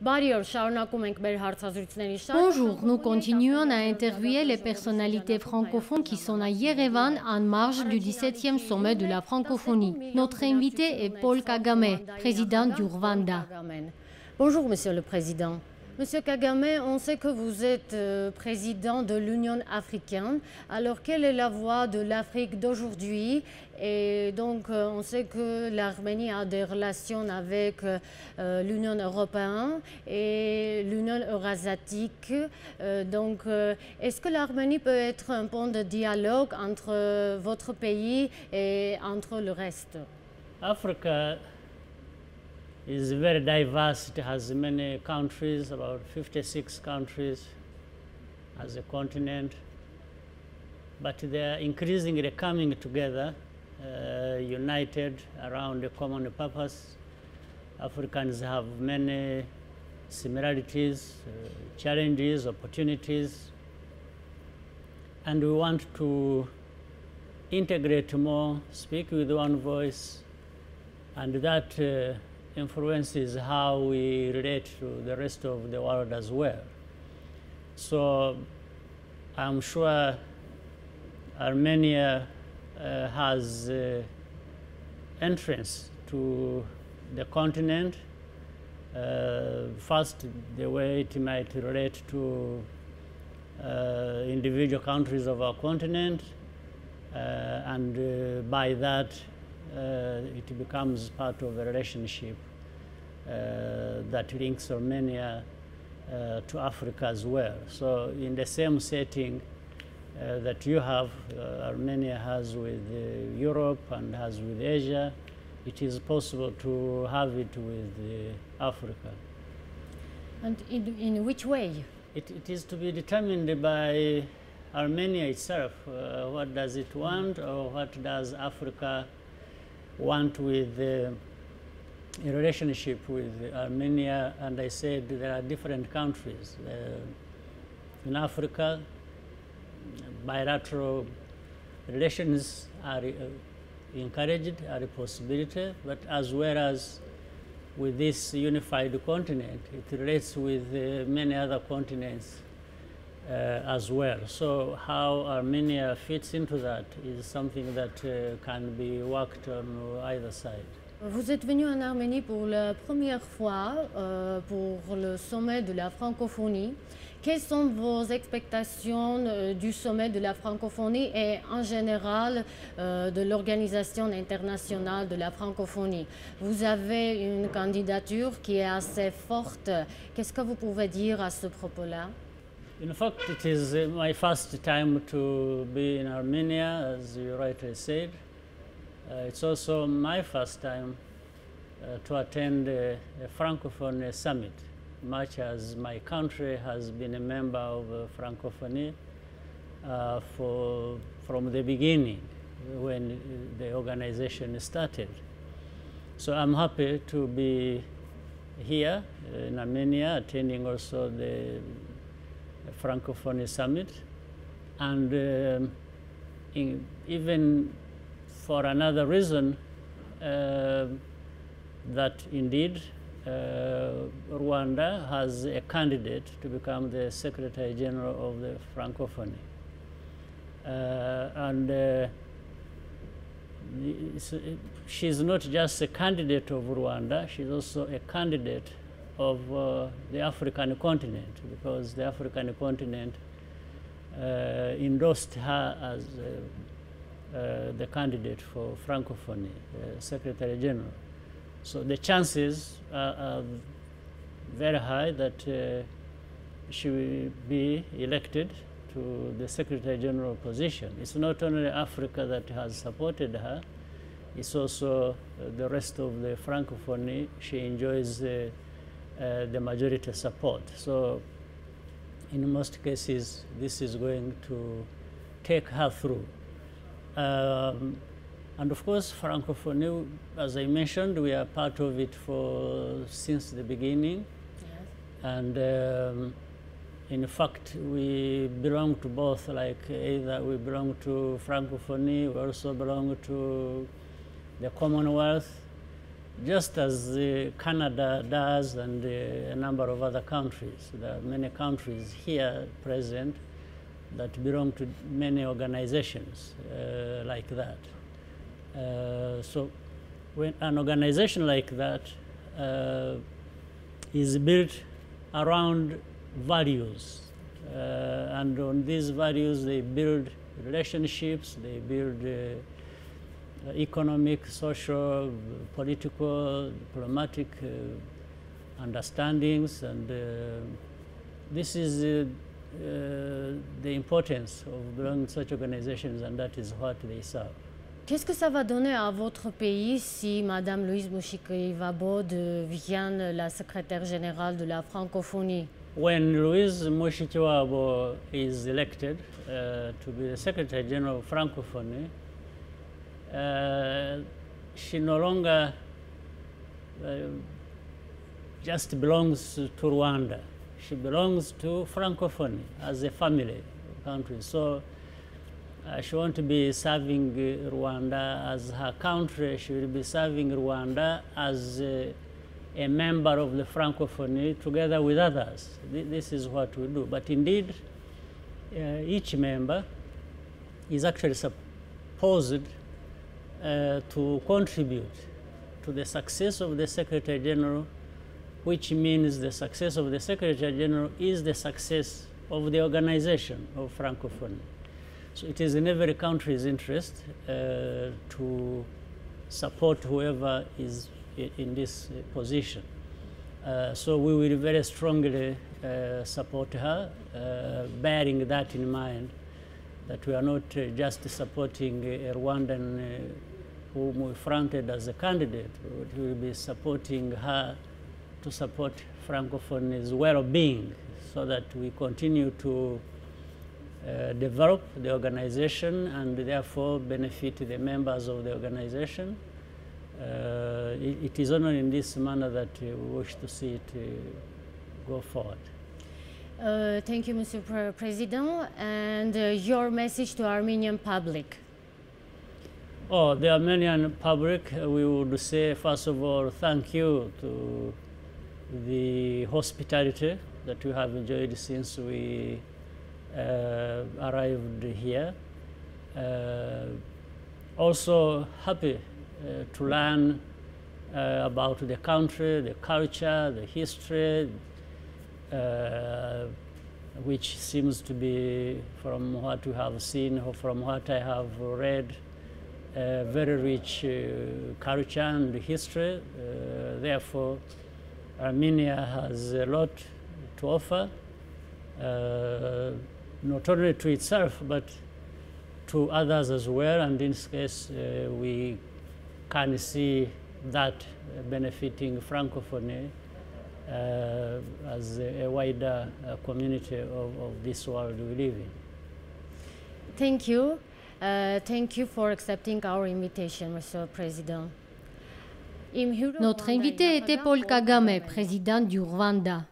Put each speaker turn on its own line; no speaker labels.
Bonjour, nous continuons à interviewer les personnalités francophones qui sont à Yerevan en marge du 17e sommet de la francophonie. Notre invité est Paul Kagamé, président du Rwanda.
Bonjour, Monsieur le Président. Monsieur Kagamé, on sait que vous êtes président de l'Union africaine. Alors, quelle est la voix de l'Afrique d'aujourd'hui? Et donc, on sait que l'Arménie a des relations avec l'Union européenne et l'Union eurasiatique. Est-ce que l'Arménie peut être un point de dialogue entre votre pays et entre le reste?
Africa is very diverse. It has many countries, about 56 countries as a continent. But they are increasingly coming together, united around a common purpose. Africans have many similarities, challenges, opportunities. And we want to integrate more, speak with one voice, and that influences how we relate to the rest of the world as well. So I'm sure Armenia has entrance to the continent. First, the way it might relate to individual countries of our continent, and by that it becomes part of a relationship that links Armenia to Africa as well. So in the same setting that you have, Armenia has with Europe and has with Asia, it is possible to have it with Africa.
And in which way?
It is to be determined by Armenia itself. What does it want, or what does Africa want with a relationship with Armenia? And I said there are different countries. In Africa, bilateral relations are encouraged, are a possibility, but as well as with this unified continent, it relates with many other continents as well. So how Armenia fits into that is something that can be worked on either side.
Vous êtes venu en Arménie pour la première fois pour le sommet de la francophonie. Quelles sont vos expectations du sommet de la francophonie et en général de l'Organisation internationale de la francophonie? Vous avez une candidature qui est assez forte. Qu'est-ce que vous pouvez dire à ce propos-là?
In fact, it is my first time to be in Armenia, as you rightly said. It's also my first time to attend a Francophone summit, much as my country has been a member of Francophonie from the beginning, when the organization started. So I'm happy to be here in Armenia, attending also the Francophonie Summit, and even for another reason, that indeed Rwanda has a candidate to become the Secretary General of the Francophonie. She's not just a candidate of Rwanda, she's also a candidate of the African continent, because the African continent endorsed her as the candidate for Francophonie, Secretary General. So the chances are very high that she will be elected to the Secretary General position. It's not only Africa that has supported her, it's also the rest of the Francophonie. She enjoys the majority support. So in most cases, this is going to take her through. And of course, Francophonie, as I mentioned, we are part of it since the beginning.
Yes.
And in fact, we belong to both, like either we belong to Francophonie, we also belong to the Commonwealth, just as Canada does and a number of other countries. There are many countries here present that belong to many organizations like that. So when an organization like that is built around values, and on these values they build relationships, they build economic, social, political, diplomatic understandings, and this is the importance of belonging to such organizations, and that is what they serve.
Qu'est-ce que ça va donner à votre pays si Madame Louise Mushikiwabo devient la secrétaire générale de la francophonie?
When Louise Mushikiwabo is elected to be the Secretary General of Francophonie, she no longer just belongs to Rwanda. She belongs to Francophonie as a family of countries. So she won't be serving Rwanda as her country. She will be serving Rwanda as a member of the Francophonie together with others. This is what we do. But indeed, each member is actually supposed to contribute to the success of the Secretary General, which means the success of the Secretary General is the success of the organization of Francophonie. So it is in every country's interest to support whoever is in this position. So we will very strongly support her, bearing that in mind, that we are not just supporting a Rwandan whom we fronted as a candidate, but we will be supporting her to support Francophonie's well-being, so that we continue to develop the organization and therefore benefit the members of the organization. It is only in this manner that we wish to see it go forward.
Thank you, Mr. President. And your message to Armenian public?
Oh, the Armenian public, we would say, first of all, thank you to the hospitality that we have enjoyed since we arrived here. Also happy to learn about the country, the culture, the history, which seems to be, from what we have seen or from what I have read, very rich culture and history. Therefore, Armenia has a lot to offer, not only to itself, but to others as well. And in this case, we can see that benefiting Francophonie as a wider community of this world we live in.
Thank you. Thank you for accepting our invitation, Mr. President.
Notre invité était Paul Kagamé, président du Rwanda.